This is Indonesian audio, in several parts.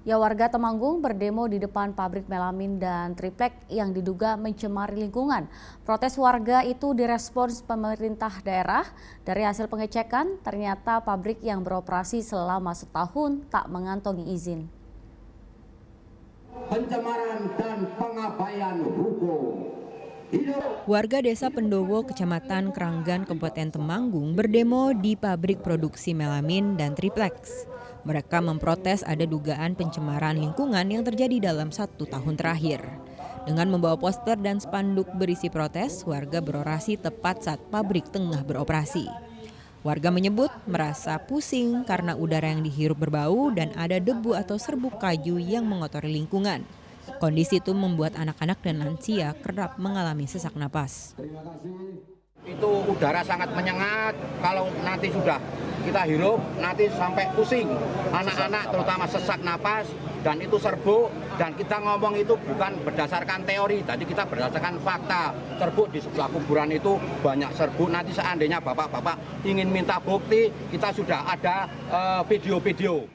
Ya, warga Temanggung berdemo di depan pabrik melamin dan triplek yang diduga mencemari lingkungan. Protes warga itu direspons pemerintah daerah. Dari hasil pengecekan, ternyata pabrik yang beroperasi selama setahun tak mengantongi izin. Pencemaran dan pengabaian hukum. Warga Desa Pendowo, Kecamatan Kranggan, Kabupaten Temanggung berdemo di pabrik produksi melamin dan triplex. Mereka memprotes ada dugaan pencemaran lingkungan yang terjadi dalam 1 tahun terakhir. Dengan membawa poster dan spanduk berisi protes, warga berorasi tepat saat pabrik tengah beroperasi. Warga menyebut merasa pusing karena udara yang dihirup berbau dan ada debu atau serbuk kayu yang mengotori lingkungan. Kondisi itu membuat anak-anak dan lansia kerap mengalami sesak napas. Itu udara sangat menyengat, kalau nanti sudah kita hirup nanti sampai pusing. Anak-anak terutama sesak napas dan itu serbuk, dan kita ngomong itu bukan berdasarkan teori, tadi kita berdasarkan fakta. Serbuk di sebelah kuburan itu banyak serbuk, nanti seandainya bapak-bapak ingin minta bukti, kita sudah ada video-video.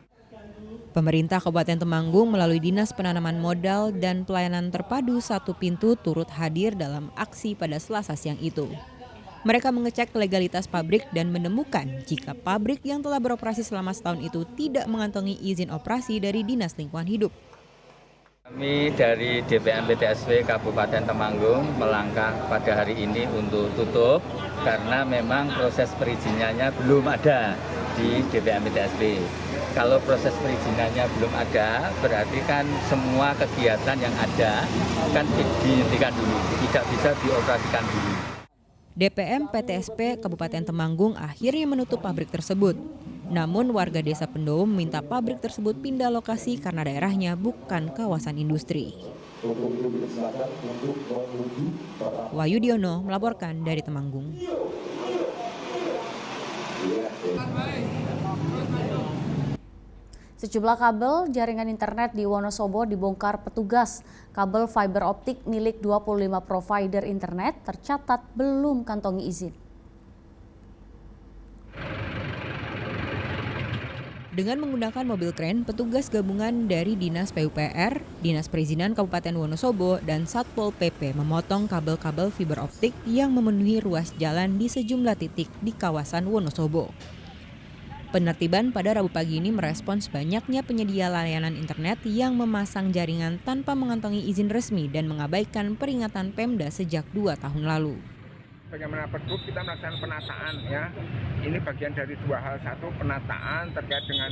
Pemerintah Kabupaten Temanggung melalui Dinas Penanaman Modal dan Pelayanan Terpadu Satu Pintu turut hadir dalam aksi pada Selasa siang itu. Mereka mengecek legalitas pabrik dan menemukan jika pabrik yang telah beroperasi selama setahun itu tidak mengantongi izin operasi dari Dinas Lingkungan Hidup. Kami dari DPM PTSP Kabupaten Temanggung melangkah pada hari ini untuk tutup karena memang proses perizinannya belum ada di DPM PTSP. Kalau proses perizinannya belum ada, berarti kan semua kegiatan yang ada kan dihentikan dulu, tidak bisa dioperasikan dulu. DPM PTSP Kabupaten Temanggung akhirnya menutup pabrik tersebut. Namun warga Desa Pendowo meminta pabrik tersebut pindah lokasi karena daerahnya bukan kawasan industri. Wahyu Diono melaporkan dari Temanggung. Sejumlah kabel jaringan internet di Wonosobo dibongkar petugas. Kabel fiber optik milik 25 provider internet tercatat belum kantongi izin. Dengan menggunakan mobil kren, petugas gabungan dari Dinas PUPR, Dinas Perizinan Kabupaten Wonosobo, dan Satpol PP memotong kabel-kabel fiber optik yang memenuhi ruas jalan di sejumlah titik di kawasan Wonosobo. Penertiban pada Rabu pagi ini merespons banyaknya penyedia layanan internet yang memasang jaringan tanpa mengantongi izin resmi dan mengabaikan peringatan Pemda sejak 2 tahun lalu. Bagaimana Pergub kita melaksanakan penataan ya. Ini bagian dari dua hal, satu penataan terkait dengan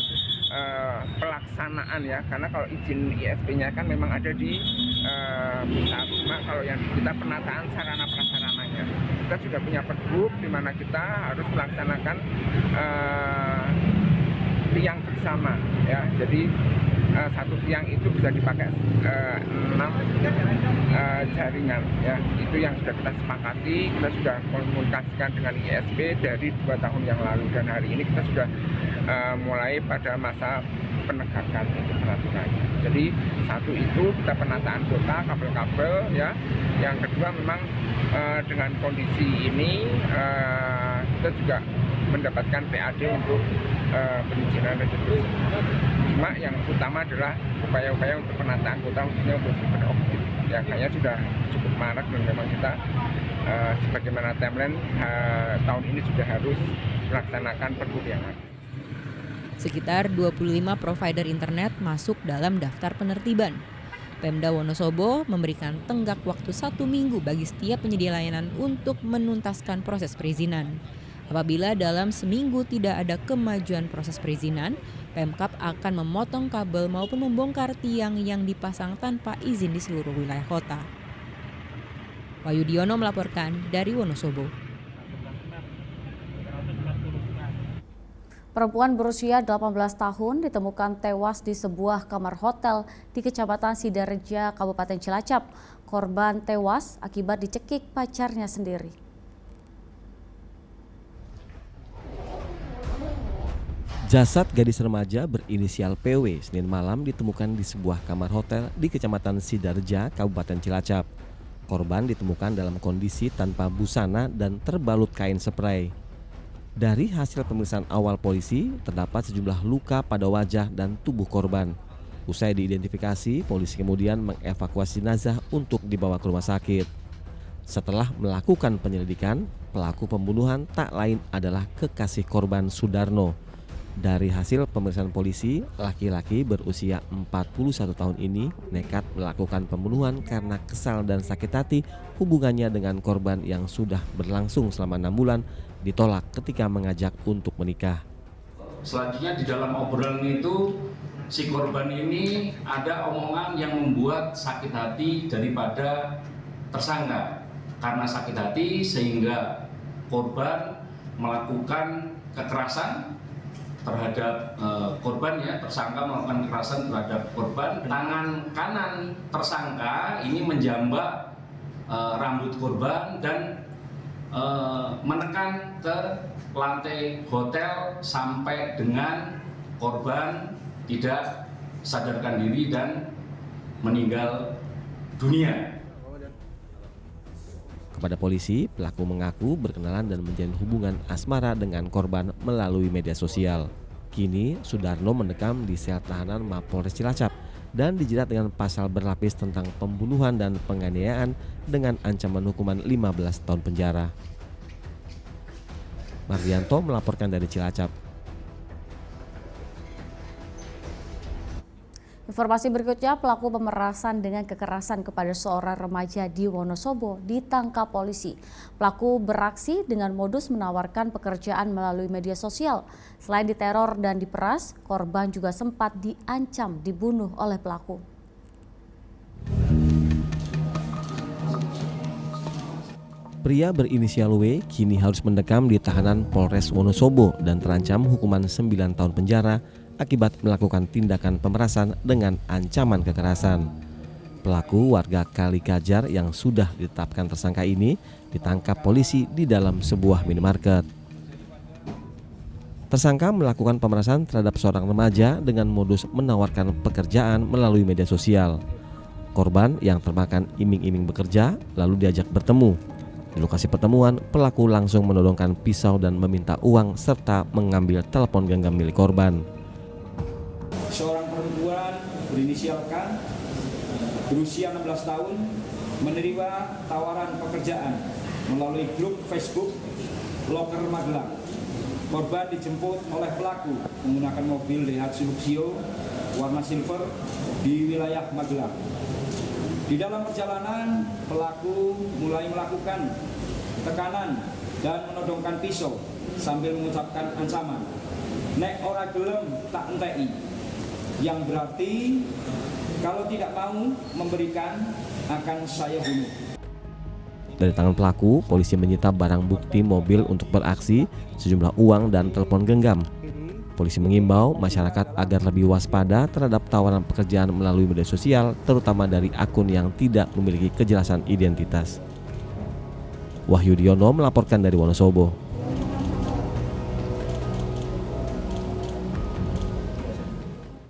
pelaksanaan ya, karena kalau izin ISP-nya kan memang ada di pusat, cuma kalau yang kita penataan sarana prasarananya. Kita sudah punya Pergub di mana kita harus melaksanakan tiang bersama ya. Jadi satu tiang itu bisa dipakai 6 jaringan ya. Itu yang sudah kita sepakati, kita sudah komunikasikan dengan ISP dari 2 tahun yang lalu, dan hari ini kita sudah mulai pada masa penegakan untuk peraturannya. Jadi satu itu kita penataan kota kabel-kabel ya. Yang kedua memang dengan kondisi ini kita juga mendapatkan PAD untuk perizinan restitusi. Cuma yang utama adalah upaya-upaya untuk penataan kota khususnya untuk fiber optik. Ya kayaknya sudah cukup marak dan memang kita sebagaimana timeline tahun ini sudah harus melaksanakan Pergub yang ada. Sekitar 25 provider internet masuk dalam daftar penertiban. Pemda Wonosobo memberikan tenggat waktu 1 minggu bagi setiap penyedia layanan untuk menuntaskan proses perizinan. Apabila dalam seminggu tidak ada kemajuan proses perizinan, Pemkab akan memotong kabel maupun membongkar tiang yang dipasang tanpa izin di seluruh wilayah kota. Wahyu Diono melaporkan dari Wonosobo. Perempuan berusia 18 tahun ditemukan tewas di sebuah kamar hotel di Kecamatan Sidareja, Kabupaten Cilacap. Korban tewas akibat dicekik pacarnya sendiri. Jasad gadis remaja berinisial PW Senin malam ditemukan di sebuah kamar hotel di Kecamatan Sidareja, Kabupaten Cilacap. Korban ditemukan dalam kondisi tanpa busana dan terbalut kain spray. Dari hasil pemeriksaan awal polisi, terdapat sejumlah luka pada wajah dan tubuh korban. Usai diidentifikasi, polisi kemudian mengevakuasi jenazah untuk dibawa ke rumah sakit. Setelah melakukan penyelidikan, pelaku pembunuhan tak lain adalah kekasih korban Sudarno. Dari hasil pemeriksaan polisi, laki-laki berusia 41 tahun ini nekat melakukan pembunuhan karena kesal dan sakit hati hubungannya dengan korban yang sudah berlangsung selama 6 bulan ditolak ketika mengajak untuk menikah. Selanjutnya di dalam obrolan itu si korban ini ada omongan yang membuat sakit hati daripada tersangka. Karena sakit hati sehingga korban melakukan kekerasan terhadap korban, ya, tersangka melakukan kekerasan terhadap korban. Tangan kanan tersangka ini menjambak rambut korban dan menekan ke lantai hotel sampai dengan korban tidak sadarkan diri dan meninggal dunia. Kepada polisi, pelaku mengaku berkenalan dan menjalin hubungan asmara dengan korban melalui media sosial. Kini, Sudarno mendekam di sel tahanan Mapolres Cilacap dan dijerat dengan pasal berlapis tentang pembunuhan dan penganiayaan dengan ancaman hukuman 15 tahun penjara. Mardianto melaporkan dari Cilacap. Informasi berikutnya, pelaku pemerasan dengan kekerasan kepada seorang remaja di Wonosobo ditangkap polisi. Pelaku beraksi dengan modus menawarkan pekerjaan melalui media sosial. Selain diteror dan diperas, korban juga sempat diancam dibunuh oleh pelaku. Pria berinisial W kini harus mendekam di tahanan Polres Wonosobo dan terancam hukuman 9 tahun penjara akibat melakukan tindakan pemerasan dengan ancaman kekerasan. Pelaku warga Kalikajar yang sudah ditetapkan tersangka ini ditangkap polisi di dalam sebuah minimarket. Tersangka melakukan pemerasan terhadap seorang remaja dengan modus menawarkan pekerjaan melalui media sosial. Korban yang termakan iming-iming bekerja lalu diajak bertemu. Di lokasi pertemuan, pelaku langsung menodongkan pisau dan meminta uang serta mengambil telepon genggam milik korban. Seorang perempuan berinisial K berusia 16 tahun menerima tawaran pekerjaan melalui grup Facebook Loker Magelang. Korban dijemput oleh pelaku menggunakan mobil Daihatsu Luxio warna silver di wilayah Magelang. Di dalam perjalanan, pelaku mulai melakukan tekanan dan menodongkan pisau sambil mengucapkan ancaman, "Nek ora gelem tak enteki," yang berarti kalau tidak mau memberikan akan saya bunuh. Dari tangan pelaku, polisi menyita barang bukti mobil untuk beraksi, sejumlah uang dan telepon genggam. Polisi mengimbau masyarakat agar lebih waspada terhadap tawaran pekerjaan melalui media sosial, terutama dari akun yang tidak memiliki kejelasan identitas. Wahyu Diono melaporkan dari Wonosobo.